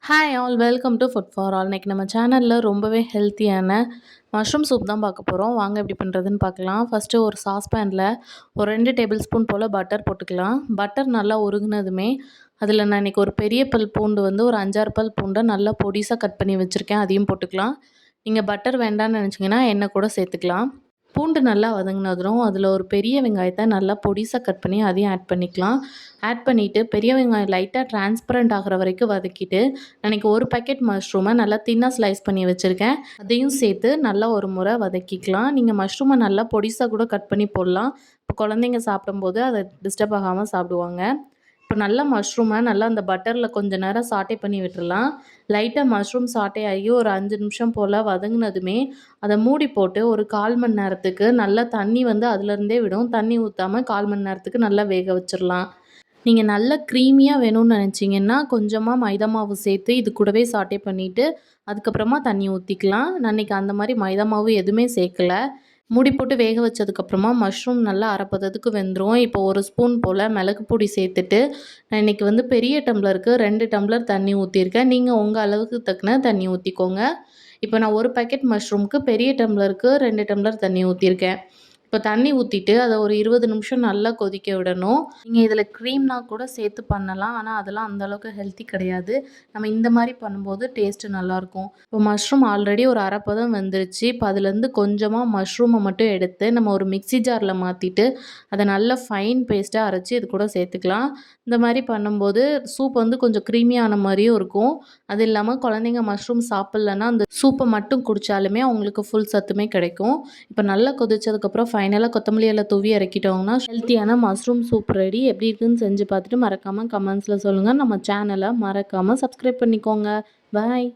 Hi all welcome to food for all. இன்றைக்கி நம்ம சேனலில் ரொம்பவே ஹெல்த்தியான மஷ்ரூம் சூப் தான் பார்க்க போகிறோம். வாங்க எப்படி பண்ணுறதுன்னு பார்க்கலாம். ஃபஸ்ட்டு ஒரு சாஸ்பேனில் ஒரு 2 டேபிள் ஸ்பூன் போல் பட்டர் போட்டுக்கலாம். பட்டர் நல்லா உருகுனதுமே அதில் நான் இன்றைக்கி ஒரு பெரிய பல் பூண்டு வந்து ஒரு 5-6 பல் பூண்டை நல்லா பொடிசாக கட் பண்ணி வச்சுருக்கேன், அதையும் போட்டுக்கலாம். நீங்கள் பட்டர் வேண்டான்னு நினச்சிங்கன்னா எண்ணெய் கூட சேர்த்துக்கலாம். பூண்டு நல்லா வதங்கினதும் அதில் ஒரு பெரிய வெங்காயத்தை நல்லா பொடிசாக கட் பண்ணி அதையும் ஆட் பண்ணிக்கலாம். ஆட் பண்ணிவிட்டு பெரிய வெங்காயம் லைட்டாக டிரான்ஸ்பரண்ட் ஆகிற வரைக்கும் வதக்கிட்டு அன்றைக்கி ஒரு பேக்கெட் மஷ்ரூமை நல்லா தின்னாக ஸ்லைஸ் பண்ணி வச்சுருக்கேன், அதையும் சேர்த்து நல்லா ஒரு முறை வதக்கிக்கலாம். நீங்கள் மஷ்ரூமை நல்லா பொடிசாக கூட கட் பண்ணி போடலாம். இப்போ குழந்தைங்க சாப்பிடும்போது அதை டிஸ்டர்ப் ஆகாமல் சாப்பிடுவாங்க. இப்போ நல்லா மஷ்ரூமை நல்லா அந்த பட்டரில் கொஞ்சம் நேரம் சாட்டே பண்ணி விட்டுறலாம். லைட்டாக மஷ்ரூம் சாட்டே ஆகி ஒரு 5 நிமிஷம் போல் வதங்கினதுமே அதை மூடி போட்டு ஒரு 1/4 மணி நேரத்துக்கு நல்லா தண்ணி வந்து அதுலேருந்தே விடும். தண்ணி ஊற்றாமல் 1/4 மணி நேரத்துக்கு நல்லா வேக வச்சிடலாம். நீங்கள் நல்லா க்ரீமியாக வேணும்னு நினச்சிங்கன்னா கொஞ்சமாக மைதா மாவு சேர்த்து இது கூடவே சாட்டே பண்ணிவிட்டு அதுக்கப்புறமா தண்ணி ஊற்றிக்கலாம். நான் இன்றைக்கி அந்த மாதிரி மைதா மாவு எதுவுமே சேர்க்கலை. மூடி போட்டு வேக வச்சதுக்கப்புறமா மஷ்ரூம் நல்லா அரைப்பதத்துக்கு வெந்துடும். இப்போ ஒரு ஸ்பூன் போல் மிளகு பொடி சேர்த்துட்டு நான் இன்றைக்கி வந்து பெரிய டம்ளருக்கு 2 டம்ளர் தண்ணி ஊற்றிருக்கேன். நீங்கள் உங்கள் அளவுக்கு தக்கன தண்ணி ஊற்றிக்கோங்க. இப்போ நான் ஒரு பேக்கெட் மஷ்ரூமுக்கு பெரிய டம்ளருக்கு 2 டம்ளர் தண்ணி ஊற்றிருக்கேன். இப்போ தண்ணி ஊற்றிட்டு அதை ஒரு 20 நிமிஷம் நல்லா கொதிக்க விடணும். நீங்கள் இதில் க்ரீம்னா கூட சேர்த்து பண்ணலாம், ஆனால் அதெல்லாம் அந்தளவுக்கு ஹெல்த்தி கிடையாது. நம்ம இந்த மாதிரி பண்ணும்போது டேஸ்ட்டு நல்லாயிருக்கும். இப்போ மஷ்ரூம் ஆல்ரெடி ஒரு அரைப்பதம் வெந்துருச்சு. இப்போ அதுலேருந்து கொஞ்சமாக மஷ்ரூமை மட்டும் எடுத்து நம்ம ஒரு மிக்ஸி ஜாரில் மாற்றிட்டு அதை நல்லா ஃபைன் பேஸ்ட்டாக அரைச்சி இது கூட சேர்த்துக்கலாம். இந்த மாதிரி பண்ணும்போது சூப் வந்து கொஞ்சம் க்ரீமியான மாதிரியும் இருக்கும். அது இல்லாமல் குழந்தைங்க மஷ்ரூம் சாப்பிட்லன்னா அந்த சூப்பை மட்டும் குடித்தாலுமே அவங்களுக்கு ஃபுல் சத்துமே கிடைக்கும். இப்போ நல்லா கொதிச்சதுக்கப்புறம் ஃபைனலாக கொத்தமல்லி இலை தூவி இறக்கிட்டோங்கன்னா ஹெல்த்தியான மஷ்ரூம் சூப் ரெடி. எப்படி இருக்குன்னு செஞ்சு பார்த்துட்டு மறக்காமல் கமெண்ட்ஸில் சொல்லுங்கள். நம்ம சேனலை மறக்காமல் சப்ஸ்கிரைப் பண்ணிக்கோங்க. பாய்.